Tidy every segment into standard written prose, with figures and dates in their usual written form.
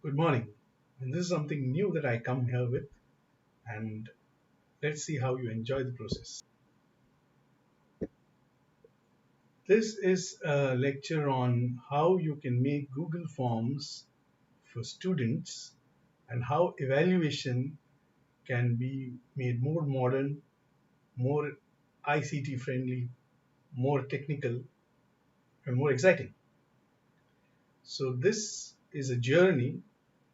Good morning. And this is something new that I come here with, and let's see how you enjoy the process. This is a lecture on how you can make Google Forms for students and how evaluation can be made more modern, more ICT friendly, more technical, and more exciting. So, this is a journey,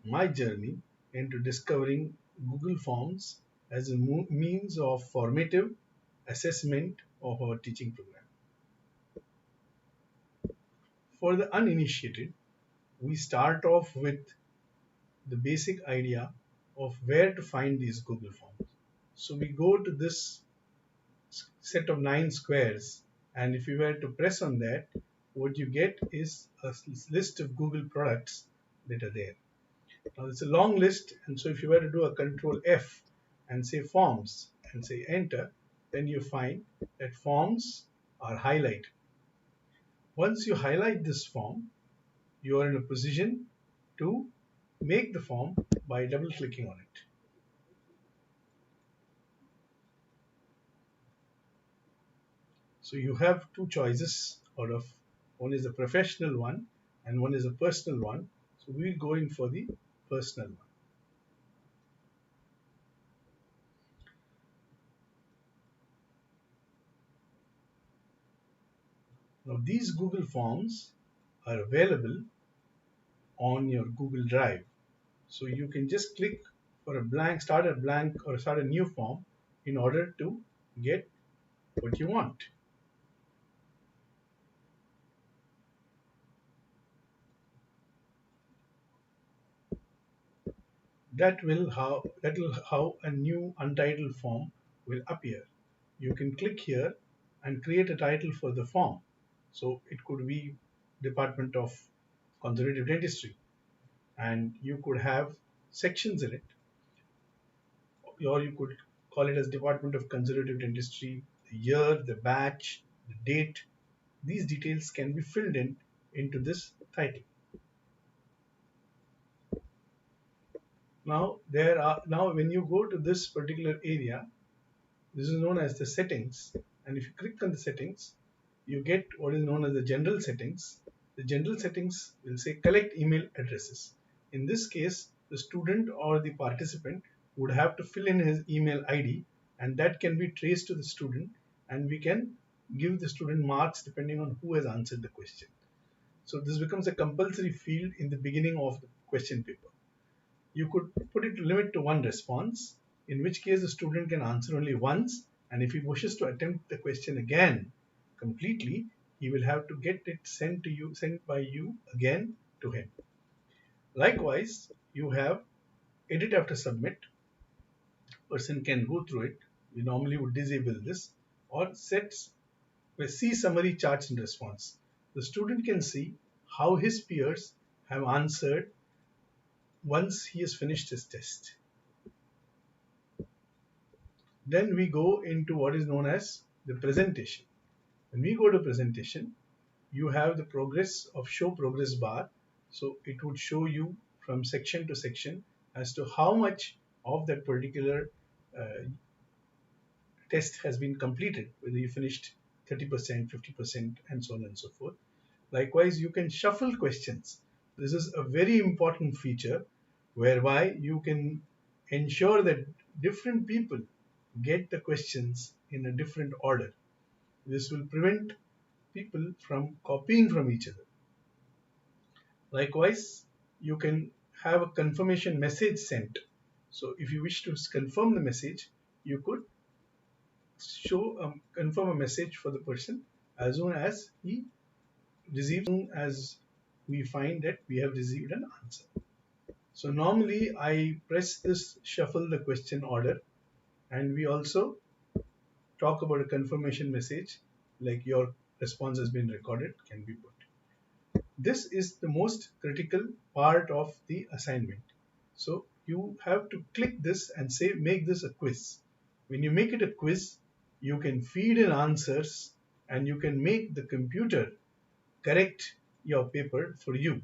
my journey, into discovering Google Forms as a means of formative assessment of our teaching program. For the uninitiated, we start off with the basic idea of where to find these Google Forms. So we go to this set of 9 squares, and if you were to press on that, what you get is a list of Google products that are there. Now it's a long list, and so if you were to do a control F and say forms and say enter, then you find that forms are highlighted. Once you highlight this form, you are in a position to make the form by double clicking on it. So you have two choices out of one is a professional one and one is a personal one. So we'll go in for the personal one. Now these Google Forms are available on your Google Drive. So you can just click for a blank or start a new form in order to get what you want. That will how a new untitled form will appear. You can click here and create a title for the form. So it could be Department of Conservative Dentistry, and you could have sections in it, or you could call it as Department of Conservative Dentistry, the year, the batch, the date. These details can be filled in into this title. Now when you go to this particular area, this is known as the settings, and if you click on the settings, you get what is known as the general settings. The general settings will say collect email addresses. In this case, the student or the participant would have to fill in his email ID, and that can be traced to the student, and we can give the student marks depending on who has answered the question. So this becomes a compulsory field in the beginning of the question paper. You could put it limit to one response, in which case the student can answer only once, and if he wishes to attempt the question again completely, he will have to get it sent by you again to him. Likewise, you have edit after submit. Person can go through it. We normally would disable this, or sets where see summary charts and response. The student can see how his peers have answered once he has finished his test. Then we go into what is known as the presentation. When we go to presentation, you have the progress of show progress bar. So it would show you from section to section as to how much of that particular uh, test has been completed, whether you finished 30%, 50%, and so on and so forth. Likewise, you can shuffle questions. This is a very important feature whereby you can ensure that different people get the questions in a different order. This will prevent people from copying from each other. Likewise, you can have a confirmation message sent. So if you wish to confirm the message, you could confirm a message for the person as soon as he receives, as we find that we have received an answer. So normally I press this shuffle the question order, and we also talk about a confirmation message like your response has been recorded can be put. This is the most critical part of the assignment. So you have to click this and say make this a quiz. When you make it a quiz, you can feed in answers and you can make the computer correct your paper for you.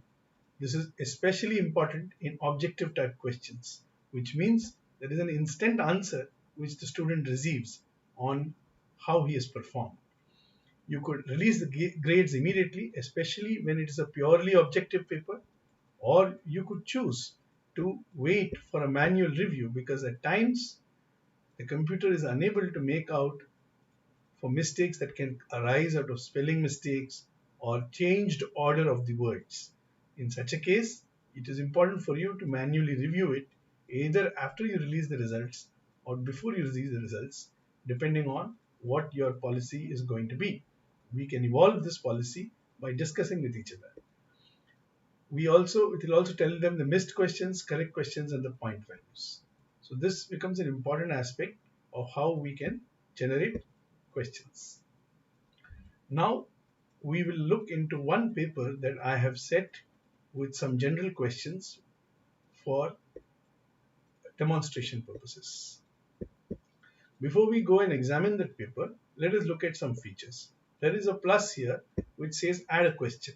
This is especially important in objective type questions, which means there is an instant answer which the student receives on how he has performed. You could release the grades immediately, especially when it is a purely objective paper, or you could choose to wait for a manual review because at times the computer is unable to make out for mistakes that can arise out of spelling mistakes or changed order of the words. In such a case, it is important for you to manually review it either after you release the results or before you release the results, depending on what your policy is going to be. We can evolve this policy by discussing with each other. It will also tell them the missed questions, correct questions, and the point values. So this becomes an important aspect of how we can generate questions. Now we will look into one paper that I have set with some general questions for demonstration purposes. Before we go and examine that paper, let us look at some features. There is a plus here which says add a question.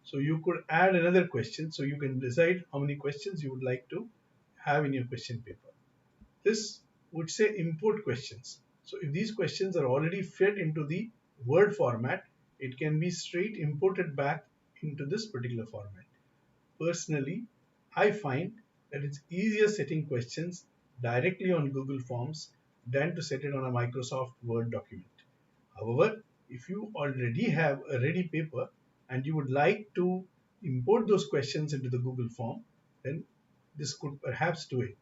So you could add another question, so you can decide how many questions you would like to have in your question paper. This would say import questions. So if these questions are already fed into the Word format, it can be straight imported back into this particular format. Personally, I find that it's easier setting questions directly on Google Forms than to set it on a Microsoft Word document. However, if you already have a ready paper and you would like to import those questions into the Google form, then this could perhaps do it.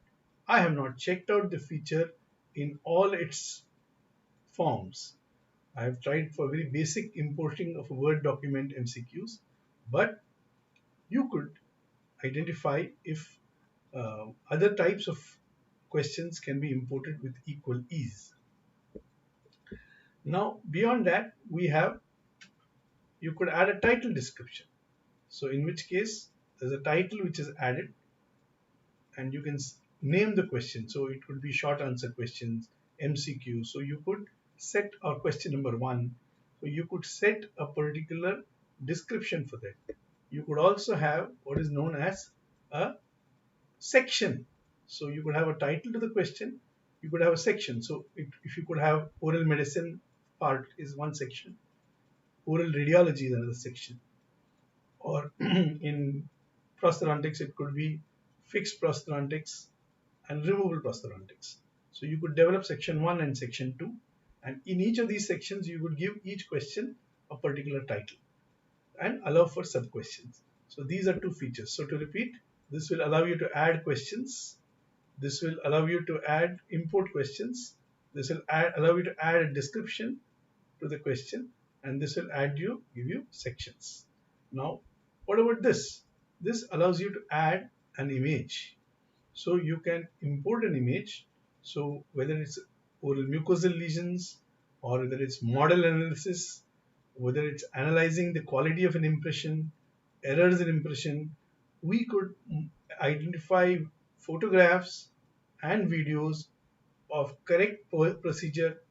I have not checked out the feature in all its forms. I have tried for very basic importing of a Word document MCQs, but you could identify if other types of questions can be imported with equal ease. Now, beyond that, you could add a title description. So in which case, there's a title which is added and you can name the question. So it could be short answer questions, MCQ. So you could set our question number one. So you could set a particular description for that. You could also have what is known as a section. So you could have a title to the question. You could have a section. So if you could have oral medicine part is one section. Oral radiology is another section. Or in prosthodontics, it could be fixed prosthodontics and removable prosthodontics. So you could develop section 1 and section 2, and in each of these sections you would give each question a particular title and allow for sub questions. So these are two features. So to repeat, this will allow you to add questions, this will allow you to add import questions, this will allow you to add a description to the question, and this will give you sections. Now what about this? This allows you to add an image. So you can import an image. So whether it's oral mucosal lesions or whether it's model analysis, whether it's analyzing the quality of an impression, errors in impression, we could identify photographs and videos of correct procedure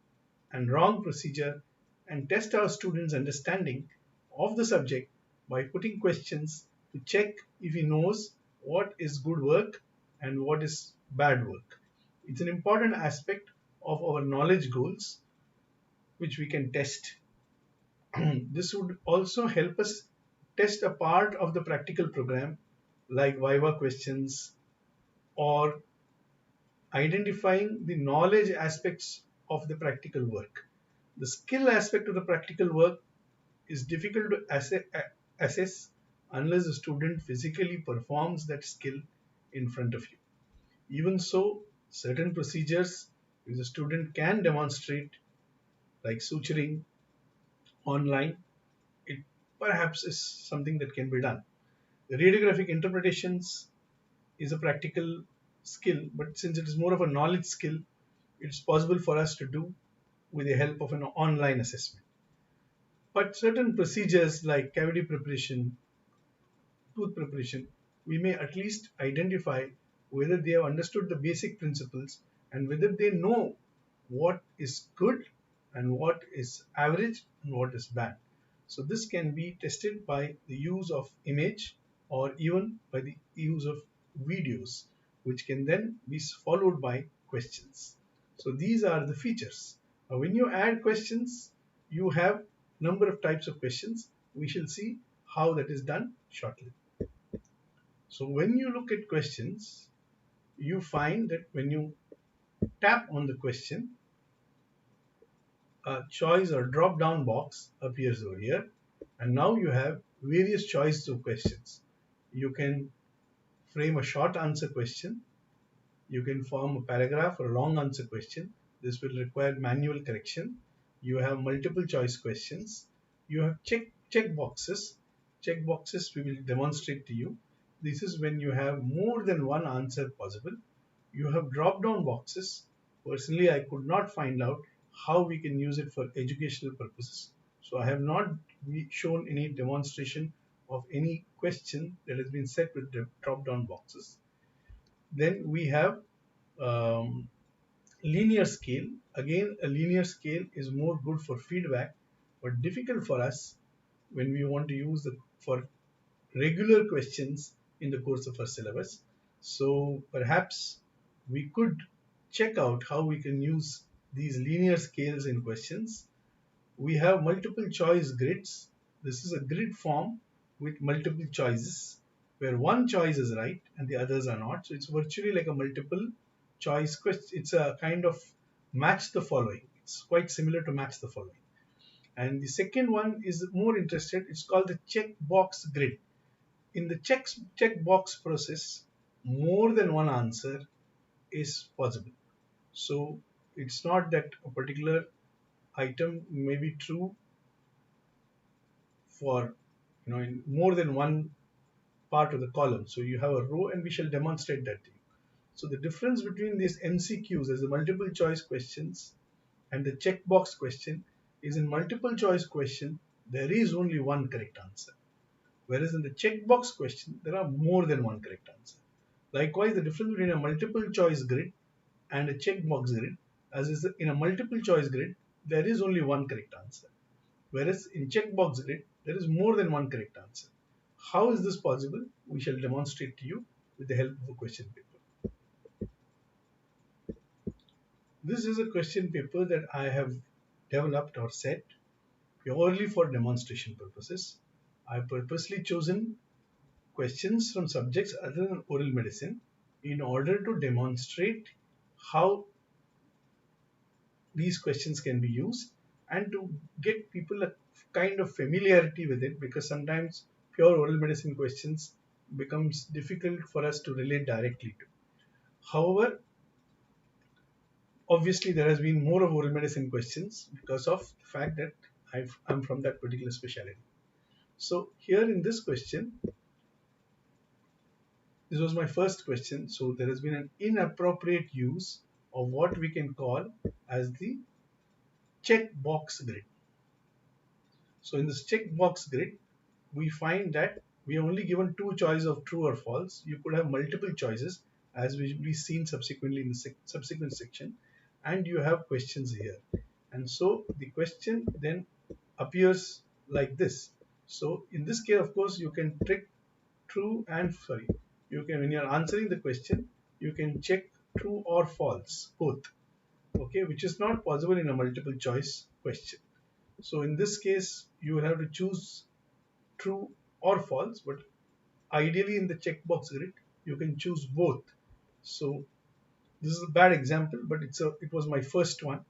and wrong procedure and test our students' understanding of the subject by putting questions to check if he knows what is good work and what is bad work. It's an important aspect of our knowledge goals which we can test. This would also help us test a part of the practical program like Viva questions or identifying the knowledge aspects of the practical work. The skill aspect of the practical work is difficult to assess unless the student physically performs that skill in front of you. Even so, certain procedures which the student can demonstrate, like suturing online, it perhaps is something that can be done. The radiographic interpretations is a practical skill, but since it is more of a knowledge skill, it's possible for us to do with the help of an online assessment. But certain procedures like cavity preparation, tooth preparation, we may at least identify whether they have understood the basic principles and whether they know what is good and what is average and what is bad. So this can be tested by the use of image or even by the use of videos, which can then be followed by questions. So these are the features. Now, when you add questions, you have number of types of questions. We shall see how that is done shortly. So when you look at questions, you find that when you tap on the question, a choice or drop down box appears over here, and now you have various choices of questions. You can frame a short answer question, you can form a paragraph or a long answer question. This will require manual correction. You have multiple choice questions. You have check boxes. Check boxes we will demonstrate to you. This is when you have more than one answer possible. You have drop down boxes. Personally, I could not find out how we can use it for educational purposes. So I have not shown any demonstration of any question that has been set with the drop down boxes. Then we have um, linear scale. Again, a linear scale is more good for feedback, but difficult for us when we want to use the for regular questions in the course of our syllabus. So perhaps we could check out how we can use these linear scales in questions. We have multiple choice grids. This is a grid form with multiple choices where one choice is right and the others are not. So it's virtually like a multiple choice question. It's a kind of match the following. It's quite similar to match the following. And the second one is more interested. It's called the checkbox grid. In the checkbox process, more than one answer is possible. So it's not that a particular item may be true for in more than one part of the column. So you have a row, and we shall demonstrate that to you. So the difference between these MCQs as the multiple choice questions and the checkbox question is in multiple choice question there is only one correct answer, whereas in the checkbox question there are more than one correct answer. Likewise, the difference between a multiple choice grid and a checkbox grid, as is in a multiple choice grid there is only one correct answer, whereas in checkbox grid there is more than one correct answer. How is this possible? We shall demonstrate to you with the help of a question paper. This is a question paper that I have developed or set purely for demonstration purposes. I have purposely chosen questions from subjects other than oral medicine in order to demonstrate how these questions can be used and to get people a kind of familiarity with it, because sometimes pure oral medicine questions becomes difficult for us to relate directly to. However, obviously there has been more of oral medicine questions because of the fact that I'm from that particular specialty. So here in this question, this was my first question. So there has been an inappropriate use of what we can call as the checkbox grid. So in this checkbox grid, we find that we are only given two choices of true or false. You could have multiple choices, as will be seen subsequently in the subsequent section, and you have questions here. And so the question then appears like this. So in this case, of course, you can trick true and sorry. You can, when you are answering the question, you can check true or false both. Okay, which is not possible in a multiple choice question. So in this case, you will have to choose true or false, but ideally in the checkbox grid, you can choose both. So this is a bad example, but it was my first one.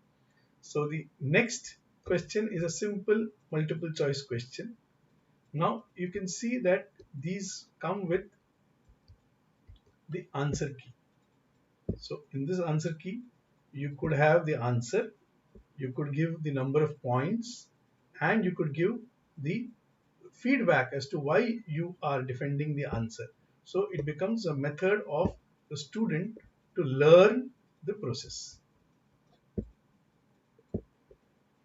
So the next question is a simple multiple choice question. Now you can see that these come with the answer key. So in this answer key, you could have the answer, you could give the number of points, and you could give the feedback as to why you are defending the answer. So it becomes a method of the student to learn the process.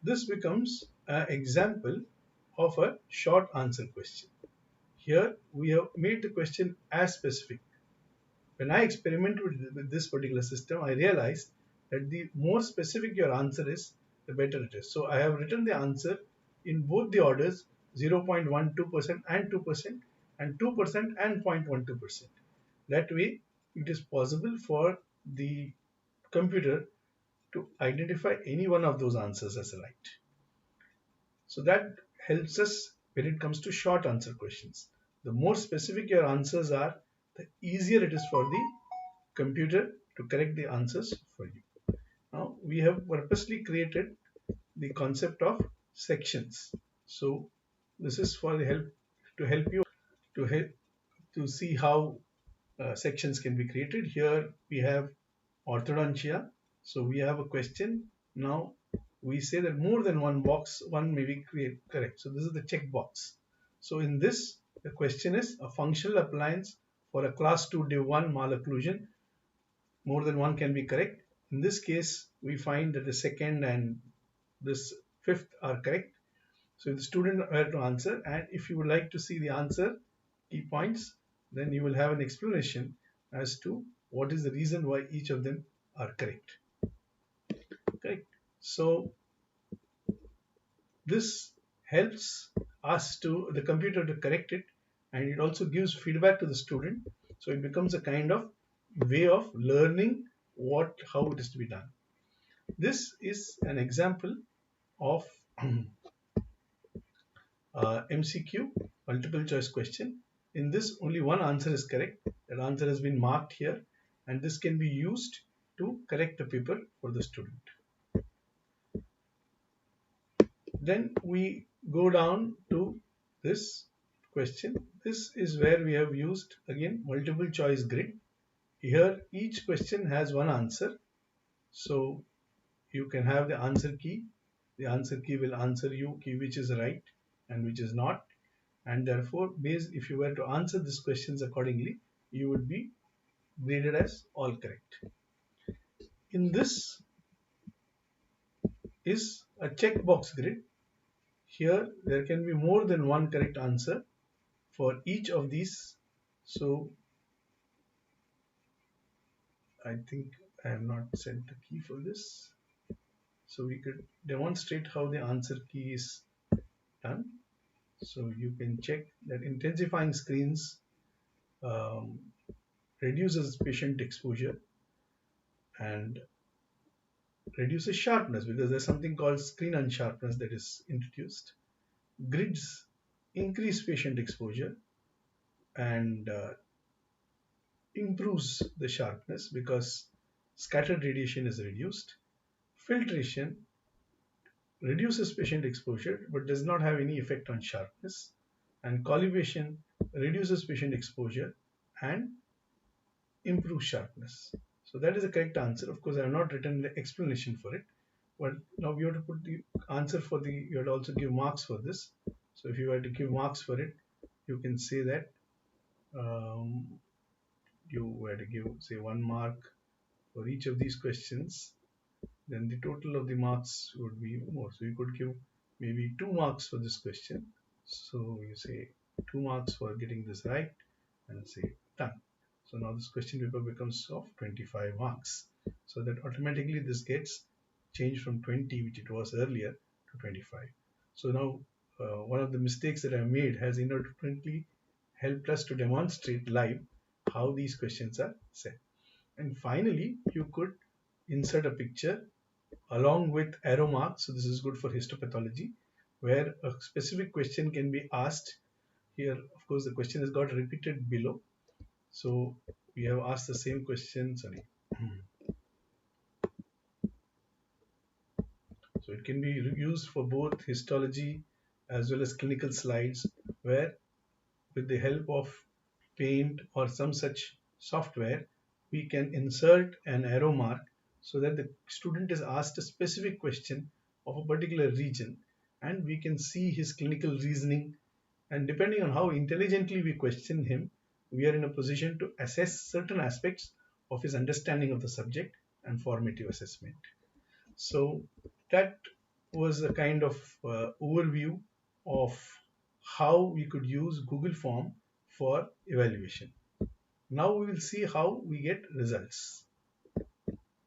This becomes an example of a short answer question. Here we have made the question as specific. When I experimented with this particular system, I realized that the more specific your answer is, the better it is. So I have written the answer in both the orders 0.12% and 2%, and 2% and 0.12%. That way, it is possible for the computer to identify any one of those answers as right. So that helps us when it comes to short answer questions. The more specific your answers are, the easier it is for the computer to correct the answers for you. Now we have purposely created the concept of sections. So this is for the help to help you to help to see how sections can be created. Here we have orthodontia. So we have a question. Now we say that more than one box, one may be correct. So this is the check box. So in this, the question is a functional appliance for a class 2 div 1 malocclusion. More than one can be correct. In this case, we find that the second and this fifth are correct. So if the student were to answer, and if you would like to see the answer, key points, then you will have an explanation as to what is the reason why each of them are correct. Correct. So this helps us to the computer to correct it, and it also gives feedback to the student. So it becomes a kind of way of learning how it is to be done. This is an example of MCQ, multiple choice question. In this, only one answer is correct. That answer has been marked here, and this can be used to correct the paper for the student. Then we go down to this question. This is where we have used again multiple choice grid. Here each question has one answer. So you can have the answer key. The answer key will answer you key which is right and which is not. And therefore, if you were to answer these questions accordingly, you would be graded as all correct. In this is a checkbox grid. Here there can be more than one correct answer for each of these. So I think I have not set the key for this. So we could demonstrate how the answer key is done. So you can check that intensifying screens reduces patient exposure and reduces sharpness because there's something called screen unsharpness that is introduced. Grids increase patient exposure and improves the sharpness because scattered radiation is reduced. Filtration reduces patient exposure but does not have any effect on sharpness. And collimation reduces patient exposure and improves sharpness. So that is the correct answer. Of course, I have not written the explanation for it. But now we have to put the answer for you have to also give marks for this. So if you were to give marks for it, you can say that you were to give say 1 mark for each of these questions, then the total of the marks would be more. So you could give maybe 2 marks for this question. So you say 2 marks for getting this right and say done. So now this question paper becomes of 25 marks. So that automatically this gets changed from 20, which it was earlier, to 25. So now one of the mistakes that I made has inadvertently helped us to demonstrate live how these questions are set. And finally, you could insert a picture along with arrow marks. So this is good for histopathology, where a specific question can be asked. Here, of course, the question has got repeated below. So we have asked the same question, sorry. So it can be used for both histology as well as clinical slides, where with the help of paint or some such software, we can insert an arrow mark so that the student is asked a specific question of a particular region and we can see his clinical reasoning, and depending on how intelligently we question him, we are in a position to assess certain aspects of his understanding of the subject and formative assessment. So that was a kind of overview of how we could use Google Form for evaluation. Now we will see how we get results.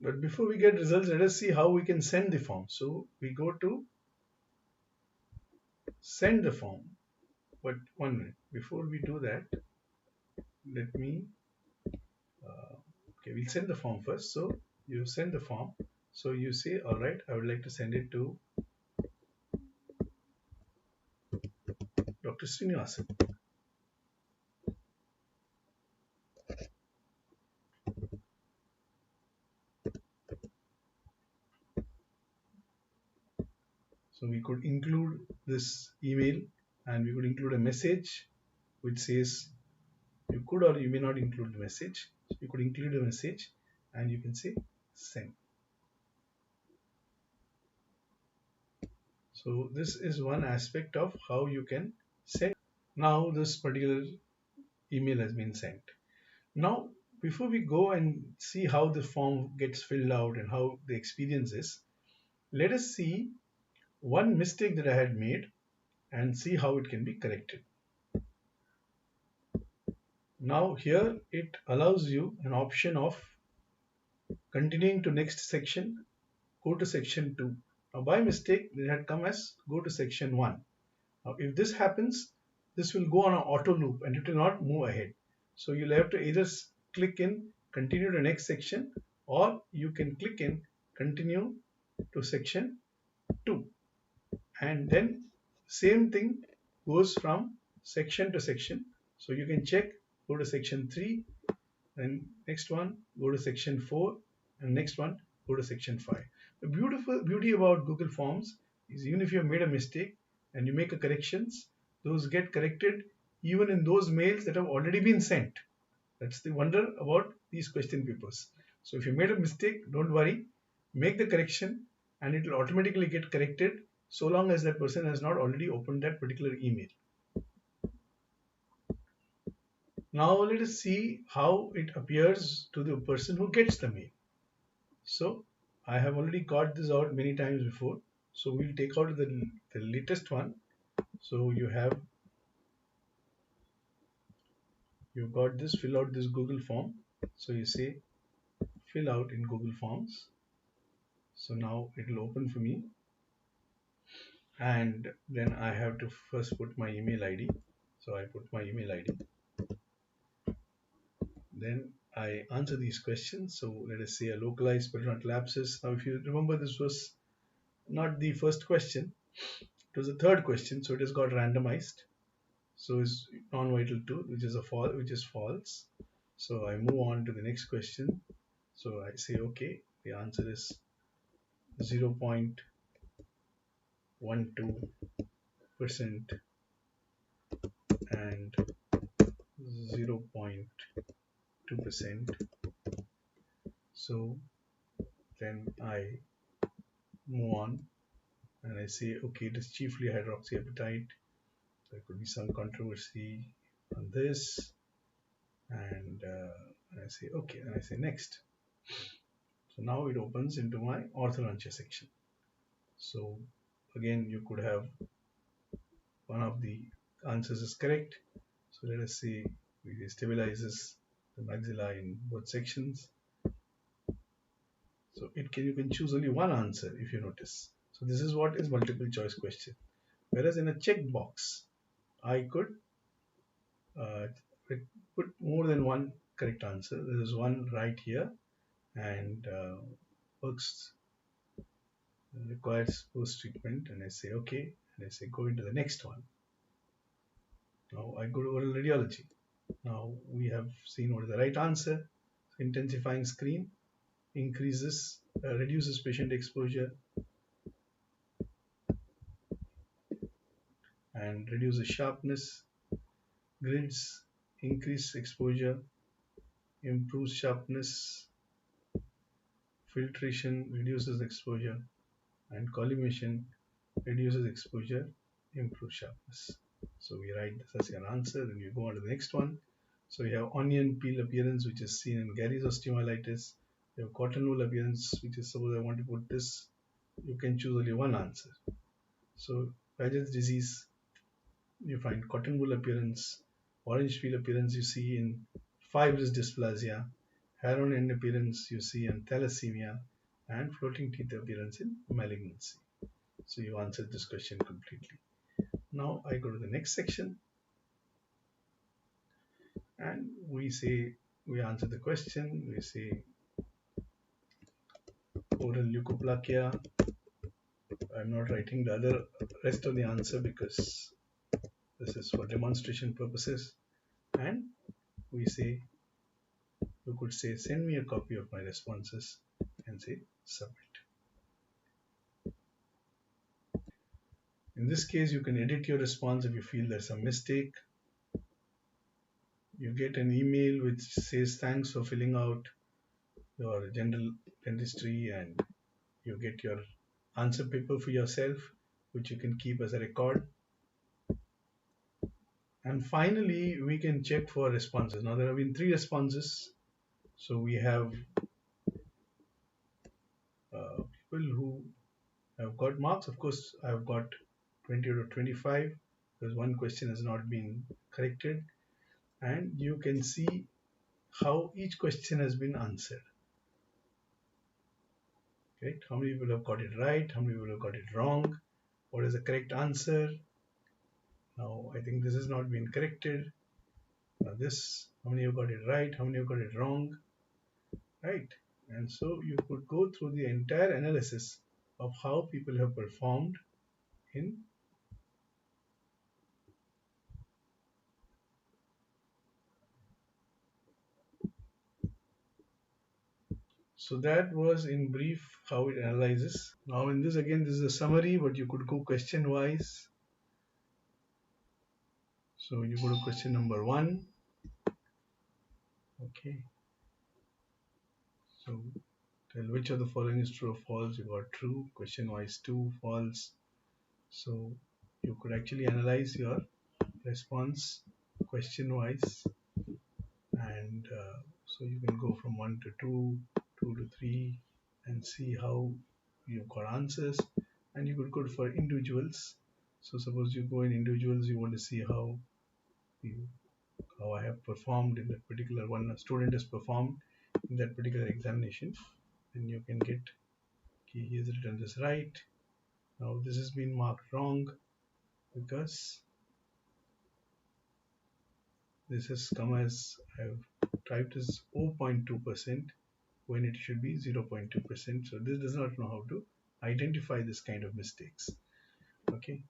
But before we get results, let us see how we can send the form. So we go to send the form. But 1 minute. before we do that, let me okay, we'll send the form first. So you send the form. So you say, all right, I would like to send it to Dr. Sreenivasan. So we could include this email and we could include a message which says, you could or you may not include the message. So you could include a message and you can say send. So this is one aspect of how you can send. Now this particular email has been sent. Now before we go and see how the form gets filled out and how the experience is, let us see one mistake that I had made and see how it can be corrected. Now here it allows you an option of continuing to next section, go to section 2. Now by mistake it had come as go to section 1. Now if this happens, this will go on an auto loop and it will not move ahead. So you'll have to either click in continue to next section, or you can click in continue to section 2, and then same thing goes from section to section. So you can check, go to section 3, and next one go to section 4, and next one go to section 5. The beautiful beauty about Google Forms is even if you have made a mistake and you make a corrections, those get corrected even in those mails that have already been sent. That's the wonder about these question papers. So if you made a mistake, don't worry, make the correction and it will automatically get corrected so long as that person has not already opened that particular email. Now let us see how it appears to the person who gets the mail. So I have already got this out many times before. So we'll take out the latest one. So you've got this, fill out this Google form. So you say fill out in Google Forms. So now it will open for me. And then I have to first put my email ID. So I put my email ID. Then I answer these questions. So let us say a localized but not lapses. Now if you remember, this was not the first question, it was the third question, so it has got randomized. So it's non-vital 2, which is false. So I move on to the next question. So I say okay, the answer is 0.12% and 0.2%. So then I move on and I say okay, it is chiefly hydroxyapatite. There could be some controversy on this, and I say okay, and I say next. So now it opens into my orthorhynchia section. So again, you could have one of the answers is correct. So let us say it stabilizes the maxilla in both sections. So you can choose only one answer if you notice. So this is what is multiple choice question. Whereas in a checkbox, I could uh, put more than one correct answer. There is one right here, and works requires post treatment, and I say okay, and I say go into the next one. Now I go to oral radiology. Now we have seen what is the right answer. Intensifying screen reduces patient exposure and reduces sharpness. Grids increase exposure, improves sharpness. Filtration reduces exposure, and collimation reduces exposure, improves sharpness. So we write this as an answer, then we go on to the next one. So we have onion peel appearance, which is seen in Gary's osteomyelitis. You have cotton wool appearance, which is suppose I want to put this. You can choose only one answer. So Paget's disease, you find cotton wool appearance, orange peel appearance you see in fibrous dysplasia, heron end appearance you see in thalassemia, and floating teeth appearance in malignancy. So you answered this question completely. Now I go to the next section. and we answer the question. We say oral leukoplakia. I'm not writing the other rest of the answer because this is for demonstration purposes. And we say, you could say, send me a copy of my responses and say submit. In this case, you can edit your response if you feel there's a mistake. You get an email which says thanks for filling out your general dentistry, and you get your answer paper for yourself, which you can keep as a record. And finally, we can check for responses. Now, there have been 3 responses. So we have people who have got marks. Of course, I've got 20 out of 25 because one question has not been corrected. And you can see how each question has been answered. Correct? How many people have got it right? How many people have got it wrong? What is the correct answer? Now, I think this has not been corrected. Now, this, how many have got it right? How many have got it wrong? Right? And so you could go through the entire analysis of how people have performed in. So that was in brief how it analyzes. Now in this, again, this is a summary, but you could go question wise. So you go to question number 1. Okay. So tell which of the following is true or false. You got true. Question wise 2, false. So you could actually analyze your response question wise, and so you can go from 1 to 2, 2 to 3, and see how you've got answers. And you could go for individuals. So suppose you go in individuals, you want to see you, how I have performed in that particular one. A student has performed in that particular examination, and you can get, okay, he has written this right. Now this has been marked wrong because this has come as I have typed as 0.2% when it should be 0.2%. So this does not know how to identify this kind of mistakes. Okay,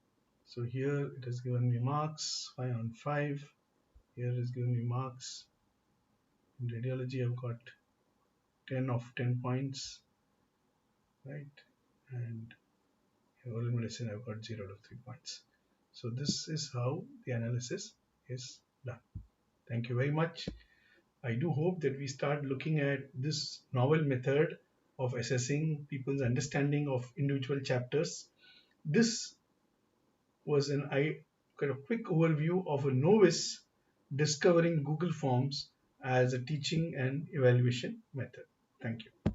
so here it has given me marks 5 on 5. Here it has given me marks. In radiology, I've got 10 of 10 points, right? And in oral medicine, I've got 0 out of 3 points. So this is how the analysis is done. Thank you very much. I do hope that we start looking at this novel method of assessing people's understanding of individual chapters. This was an kind of quick overview of a novice discovering Google Forms as a teaching and evaluation method. Thank you.